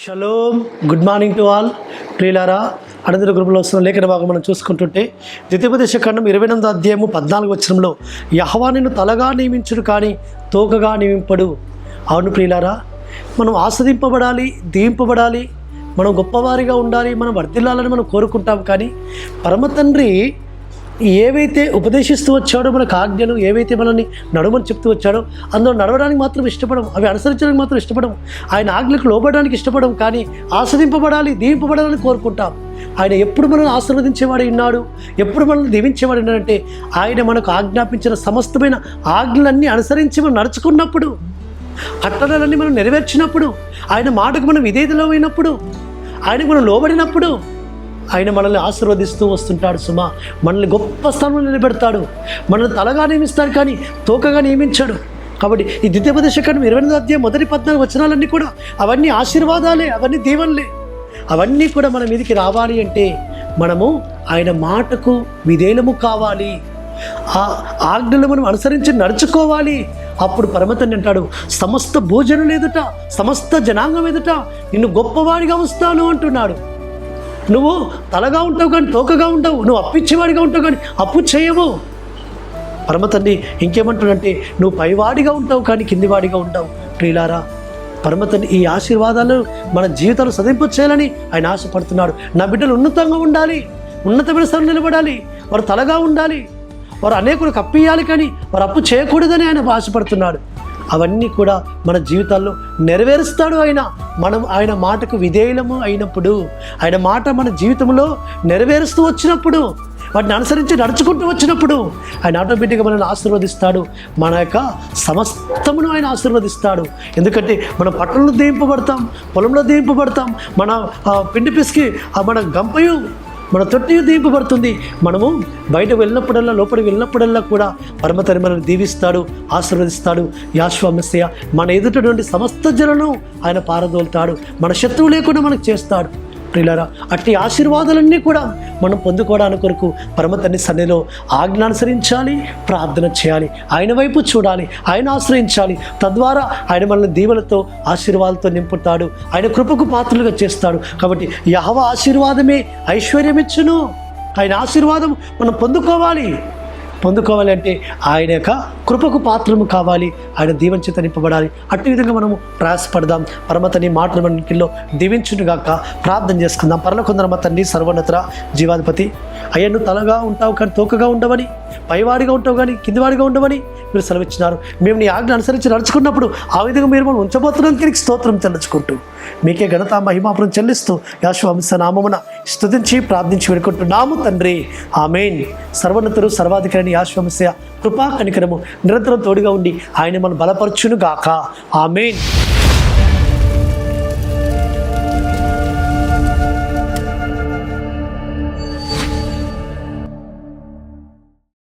Shalom, good morning to all. ప్రియులారా, అనంతర గ్రూపులో వస్తున్న లేఖన భాగం మనం చూసుకుంటుంటే ద్వితీయోపదేశ ఖండం 28వ అధ్యాయము 14వ వచనంలో యెహోవా నిన్ను తలగా నియమించుడు కానీ తోకగా నియమింపడు. అవును ప్రియులారా, మనం ఆస్వాదింపబడాలి, దీవింపబడాలి, మనం గొప్పవారిగా ఉండాలి, మనం వర్ధిల్లాలని మనం కోరుకుంటాం. కానీ పరమ తండ్రి ఏవైతే ఉపదేశిస్తూ వచ్చాడో, మనకు ఆజ్ఞలు ఏవైతే మనల్ని నడవమని చెప్తూ వచ్చాడో అందులో నడవడానికి మాత్రం ఇష్టపడం, అవి అనుసరించడానికి మాత్రం ఇష్టపడం, ఆయన ఆజ్ఞలకు లోబడడానికి ఇష్టపడం. కానీ ఆస్వాదింపబడాలి, దీవింపబడాలని కోరుకుంటాం. ఆయన ఎప్పుడు మనల్ని ఆశీర్వదించేవాడు ఉన్నాడు, ఎప్పుడు మనల్ని దీవించేవాడు ఉన్నాడంటే ఆయన మనకు ఆజ్ఞాపించిన సమస్తమైన ఆజ్ఞలన్నీ అనుసరించి మనం నడుచుకున్నప్పుడు, కట్టడలన్నీ మనం నెరవేర్చినప్పుడు, ఆయన మాటకు మనం విధేయతలో అయినప్పుడు, ఆయనకు మనం లోబడినప్పుడు ఆయన మనల్ని ఆశీర్వదిస్తూ వస్తుంటాడు. సుమా, మనల్ని గొప్ప స్థానంలో నిలబెడతాడు, మనల్ని తలగా నియమిస్తాడు కానీ తోకగా నియమించాడు. కాబట్టి ఈ ద్వితీయోపదేశ ఖండం 28వ అధ్యాయం మొదటి 14 వచనాలన్నీ కూడా అవన్నీ ఆశీర్వాదాలే, అవన్నీ దీవెనలే. అవన్నీ కూడా మన మీదకి రావాలి అంటే మనము ఆయన మాటకు విధేయులము కావాలి, ఆ ఆజ్ఞలు మనం అనుసరించి నడుచుకోవాలి. అప్పుడు పరమతండ్రి అంటాడు, సమస్త భోజనం ఎదుట, సమస్త జనాంగం ఎదుట నిన్ను గొప్పవాడిగా వస్తాను అంటున్నాడు. నువ్వు తలగా ఉంటావు కానీ తోకగా ఉంటావు, నువ్వు అప్పిచ్చేవాడిగా ఉంటావు కానీ అప్పు చేయవు. పరమతండ్రి ఇంకేమంటాడంటే నువ్వు పైవాడిగా ఉంటావు కానీ కిందివాడిగా ఉంటావు. ప్రియులారా, పరమతండ్రి ఈ ఆశీర్వాదాలు మన జీవితాలు సదింపు చేయాలని ఆయన ఆశపడుతున్నాడు. నా బిడ్డలు ఉన్నతంగా ఉండాలి, ఉన్నతమైన స్థానం నిలబడాలి, వారు తలగా ఉండాలి, వారు అనేకులకు అప్పియాలి కానీ వారు అప్పు చేయకూడదని ఆయన ఆశపడుతున్నాడు. అవన్నీ కూడా మన జీవితాల్లో నెరవేరుస్తాడు ఆయన. మనం ఆయన మాటకు విధేయులము అయినప్పుడు, ఆయన మాట మన జీవితంలో నెరవేరుస్తూ వచ్చినప్పుడు, వాటిని అనుసరించి నడుచుకుంటూ వచ్చినప్పుడు ఆయన ఆటోమేటిక్గా మనల్ని ఆశీర్వదిస్తాడు. మన యొక్క సమస్తమును ఆయన ఆశీర్వదిస్తాడు. ఎందుకంటే మనం పట్టణంలో దీవింపబడతాం, పొలంలో దీవింపబడతాం, మన పిండి పిసికి మన గంపయు మన తొట్టి దీవింపబడుతుంది. మనము బయట వెళ్ళినప్పుడల్లా, లోపలికి వెళ్ళినప్పుడల్లా కూడా పరమతండ్రి మనల్ని దీవిస్తాడు, ఆశీర్వదిస్తాడు. యెహోవా మెస్సీయ మన ఎదుటటువంటి సమస్త జనులను ఆయన పారదోలుతాడు, మన శత్రువు లేకుండా మనకు చేస్తాడు. ప్రియులారా, అట్టి ఆశీర్వాదాలన్నీ కూడా మనం పొందుకోవడానికి కొరకు పరమతండ్రి సన్నిధిలో ఆజ్ఞానుసరించాలి, ప్రార్థన చేయాలి, ఆయన వైపు చూడాలి, ఆయన ఆశ్రయించాలి. తద్వారా ఆయన మనల్ని దీవెనలతో ఆశీర్వాదాలతో నింపుతాడు, ఆయన కృపకు పాత్రలుగా చేస్తాడు. కాబట్టి యెహోవా ఆశీర్వాదమే ఐశ్వర్యమిచ్చును. ఆయన ఆశీర్వాదం మనం పొందుకోవాలి అంటే ఆయన యొక్క కృపకు పాత్రము కావాలి, ఆయన దీవెన చేత నింపబడాలి. అట్టి విధంగా మనము ప్రయాసపడదాం. పరమతండ్రి మాటలు మన ఇంటిలో దీవించునుగాక. ప్రార్థన చేసుకుందాం. పరలోకమందున్న తండ్రి, సర్వోన్నత జీవాధిపతి, అయ్యా నువ్వు తలగా ఉంటావు కానీ తోకగా ఉండవని, పైవాడిగా ఉంటావు కానీ కిందివాడిగా ఉండవని మీరు సెలవిచ్చినారు. మేము నీ ఆజ్ఞ అనుసరించి నడుచుకున్నప్పుడు ఆ విధంగా మీరు మనం ఉంచబోతున్నందుకు స్తోత్రం చెల్లించుకుంటూ మీకే ఘనత మహిమాపురం చెల్లిస్తూ యెహోవా నామమున స్తుతించి ప్రార్థించి వేడుకుంటున్నాము తండ్రి, ఆమేన్. సర్వోన్నతుడు సర్వాధికారి యెహోవా కృపా కనికరము నిరంతరం తోడుగా ఉండి ఆయన మనం బలపరచును గాక. ఆమేన్.